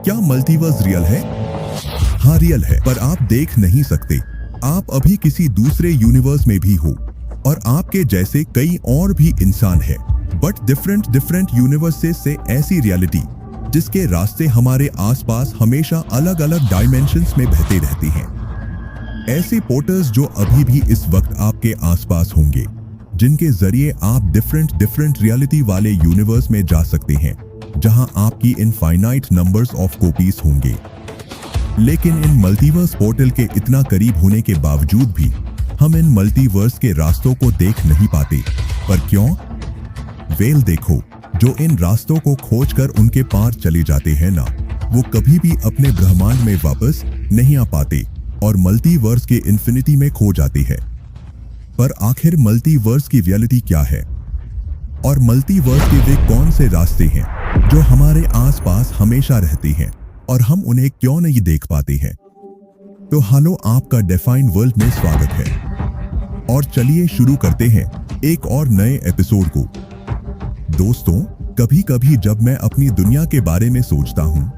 क्या multiverse real है? हाँ, रियल है, पर आप देख नहीं सकते। आप अभी किसी दूसरे यूनिवर्स में भी हो और आपके जैसे कई और भी इंसान हैं, बट डिफरेंट यूनिवर्सेस से ऐसी रियलिटी जिसके रास्ते हमारे आसपास हमेशा अलग अलग डायमेंशंस में बहते रहते हैं। ऐसे पोर्टल्स जो अभी भी इस वक्त आपके आसपास होंगे, जिनके जरिए आप डिफरेंट रियलिटी वाले यूनिवर्स में जा सकते हैं, जहां आपकी इनफाइनाइट नंबर्स ऑफ कॉपीज होंगे। लेकिन इन मल्टीवर्स पोर्टल के इतना करीब होने के बावजूद भी हम इन मल्टीवर्स के रास्तों को देख नहीं पाते। पर क्यों? वेल देखो, जो इन रास्तों को खोजकर उनके पार चले जाते हैं ना, वो कभी भी अपने ब्रह्मांड में वापस नहीं आ पाते और मल्टीवर्स के इन्फिनिटी में खो जाते हैं। पर आखिर मल्टीवर्स की रियलिटी क्या है? और मल्टीवर्स के वे कौन से रास्ते हैं जो हमारे आसपास हमेशा रहते हैं और हम उन्हें क्यों नहीं देख पाते हैं? तो हेलो, आपका डिफाइन वर्ल्ड में स्वागत है और चलिए शुरू करते हैं एक और नए एपिसोड को। दोस्तों, कभी कभी जब मैं अपनी दुनिया के बारे में सोचता हूँ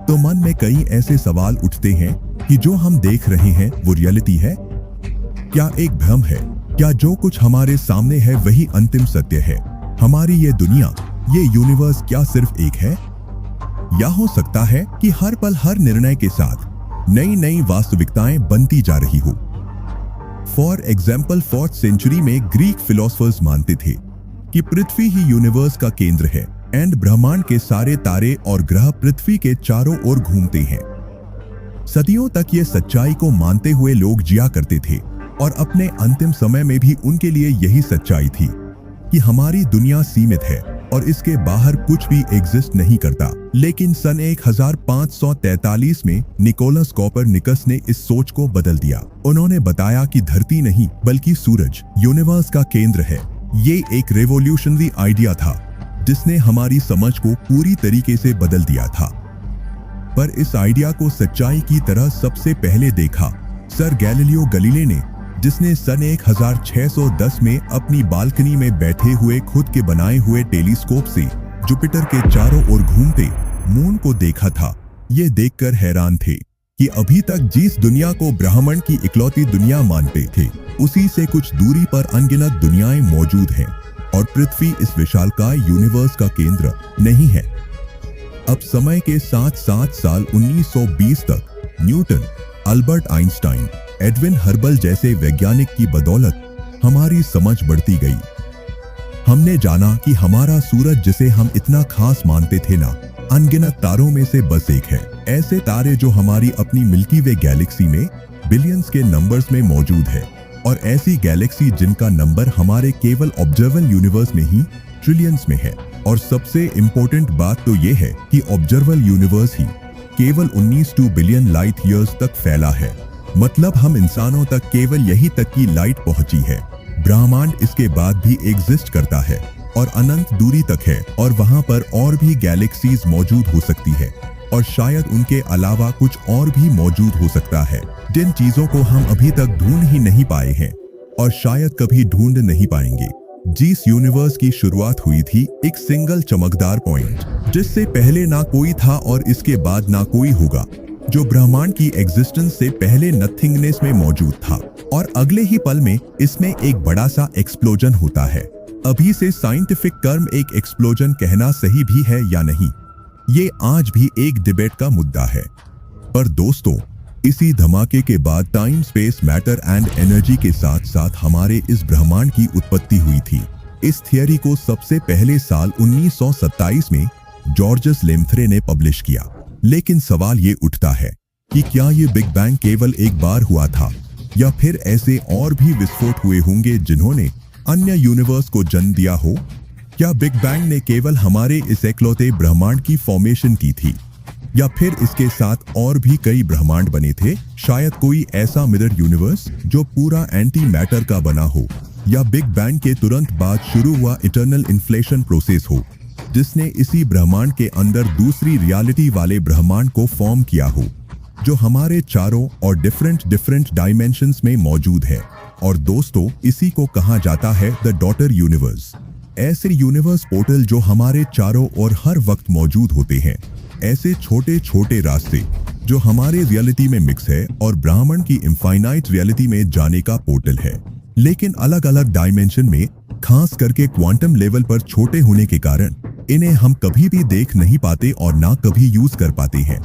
तो मन में कई ऐसे सवाल उठते हैं कि जो हम देख रहे हैं वो रियलिटी है? क्या एक भ्रम है? क्या जो कुछ हमारे सामने है वही अंतिम सत्य है? हमारी ये दुनिया, ये यूनिवर्स क्या सिर्फ एक है? या हो सकता है कि हर पल हर निर्णय के साथ नई नई वास्तविकताएं बनती जा रही हो। फॉर एग्जाम्पल, 4th सेंचुरी में ग्रीक फिलोसफर्स मानते थे कि पृथ्वी ही यूनिवर्स का केंद्र है एंड ब्रह्मांड के सारे तारे और ग्रह पृथ्वी के चारों ओर घूमते हैं। सदियों तक ये सच्चाई को मानते हुए लोग जिया करते थे और अपने अंतिम समय में भी उनके लिए यही सच्चाई थी कि हमारी दुनिया सीमित है और इसके बाहर कुछ भी एग्जिस्ट नहीं करता। लेकिन सन 1543 में निकोलस कोपरनिकस ने इस सोच को बदल दिया। उन्होंने बताया कि धरती नहीं बल्कि सूरज यूनिवर्स का केंद्र है। ये एक रेवोल्यूशनरी आइडिया था जिसने हमारी समझ को पूरी तरीके से बदल दिया था। पर इस आइडिया को सच्चाई की तरह सबसे पहले देखा सर गैलीलियो गैलीले ने, जिसने सन 1610 में अपनी बालकनी में बैठे हुए खुद के बनाए हुए टेलीस्कोप से जुपिटर के चारों ओर घूमते मून को देखा था। ये देखकर हैरान थे कि अभी तक जिस दुनिया को ब्रह्मांड की इकलौती दुनिया मानते थे, उसी से कुछ दूरी पर अनगिनत दुनियाएं मौजूद हैं और पृथ्वी इस विशालकाय यूनिवर्स का केंद्र नहीं है। अब समय के साथ साल 1920 तक Newton, Albert Einstein, Edwin herbal जैसे वैज्ञानिक की बदौलत हमारी समझ बढ़ती गई। हमने जाना कि हमारा सूरज, जिसे हम इतना खास मानते थे ना, अनगिनत तारों में से बस एक है। ऐसे तारे जो हमारी अपनी मिल्की वे गैलेक्सी में बिलियंस के नंबर्स में मौजूद है और ऐसी गैलेक्सी जिनका नंबर हमारे केवल ऑब्जर्वेबल यूनिवर्स में ही ट्रिलियंस में है। और सबसे इम्पोर्टेंट बात तो ये है कि ऑब्जर्वेबल यूनिवर्स ही केवल 19 बिलियन लाइट ईयर्स तक फैला है। मतलब हम इंसानों तक केवल यही तक की लाइट पहुंची है। ब्रह्मांड इसके बाद भी एग्जिस्ट करता है और अनंत दूरी तक है और वहां पर और भी गैलेक्सीज मौजूद हो सकती है और शायद उनके अलावा कुछ और भी मौजूद हो सकता है, जिन चीजों को हम अभी तक ढूंढ ही नहीं पाए हैं और शायद कभी ढूंढ नहीं पाएंगे। जिस यूनिवर्स की शुरुआत हुई थी एक सिंगल चमकदार पॉइंट, जिससे पहले ना कोई था और इसके बाद ना कोई होगा, जो ब्रह्मांड की एग्जिस्टेंस से पहले नथिंगनेस में मौजूद था और अगले ही पल में इसमें एक बड़ा सा एक्सप्लोजन होता है। अभी से साइंटिफिक टर्म एक एक्सप्लोजन कहना सही भी है या नहीं, ये आज भी एक डिबेट का मुद्दा है। पर दोस्तों, इसी धमाके के बाद time, space, matter and energy के साथ साथ हमारे इस ब्रह्मांड की उत्पत्ति हुई थी। इस थियरी को सबसे पहले साल 1927 में जॉर्जस लेम्थरे ने पब्लिश किया। लेकिन सवाल ये उठता है कि क्या ये बिग बैंग केवल एक बार हुआ था या फिर ऐसे और भी विस्फोट हुए होंगे जिन्होंने अन्य यूनिवर्स को जन्म दिया हो? क्या बिग बैंग ने केवल हमारे इस इकलौते ब्रह्मांड की फॉर्मेशन की थी या फिर इसके साथ और भी कई ब्रह्मांड बने थे? शायद कोई ऐसा मिरर यूनिवर्स जो पूरा एंटी मैटर का बना हो, या बिग बैंग के तुरंत बाद शुरू हुआ इटर्नल इन्फ्लेशन प्रोसेस हो, जिसने इसी ब्रह्मांड के अंदर दूसरी रियलिटी वाले ब्रह्मांड को फॉर्म किया हो, जो हमारे चारों और डिफरेंट डायमेंशंस में मौजूद है। और दोस्तों, इसी को कहा जाता है द डॉटर यूनिवर्स। ऐसे यूनिवर्स पोर्टल जो हमारे चारों ओर हर वक्त मौजूद होते हैं ऐसे छोटे छोटे रास्ते जो हमारे रियलिटी में मिक्स है और ब्राह्मण की इनफाइनाइट रियलिटी में जाने का पोर्टल है, लेकिन अलग अलग डायमेंशन में, खास करके क्वांटम लेवल पर छोटे होने के कारण इन्हें हम कभी भी देख नहीं पाते और ना कभी यूज कर पाते हैं,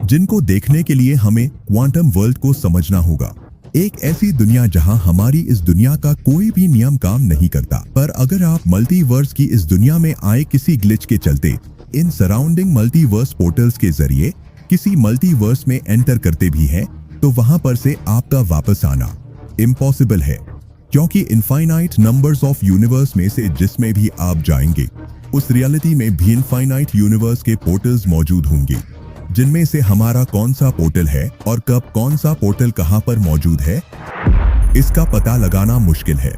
जिनको देखने के लिए हमें क्वांटम वर्ल्ड को समझना होगा। एक ऐसी दुनिया जहां हमारी इस दुनिया का कोई भी नियम काम नहीं करता, पर अगर आप मल्टीवर्स की इस दुनिया में आए किसी ग्लिच के चलते इन सराउंडिंग मल्टीवर्स पोर्टल्स के जरिए किसी मल्टीवर्स में एंटर करते भी हैं, तो वहां पर से आपका वापस आना इम्पॉसिबल है, क्योंकि इनफाइनाइट नंबर्स ऑफ यूनिवर्स में से जिसमें भी आप जाएंगे उस रियलिटी में भी इनफाइनाइट यूनिवर्स के पोर्टल्स मौजूद होंगे, जिनमें से हमारा कौन सा पोर्टल है और कब कौन सा पोर्टल कहां पर मौजूद है, इसका पता लगाना मुश्किल है।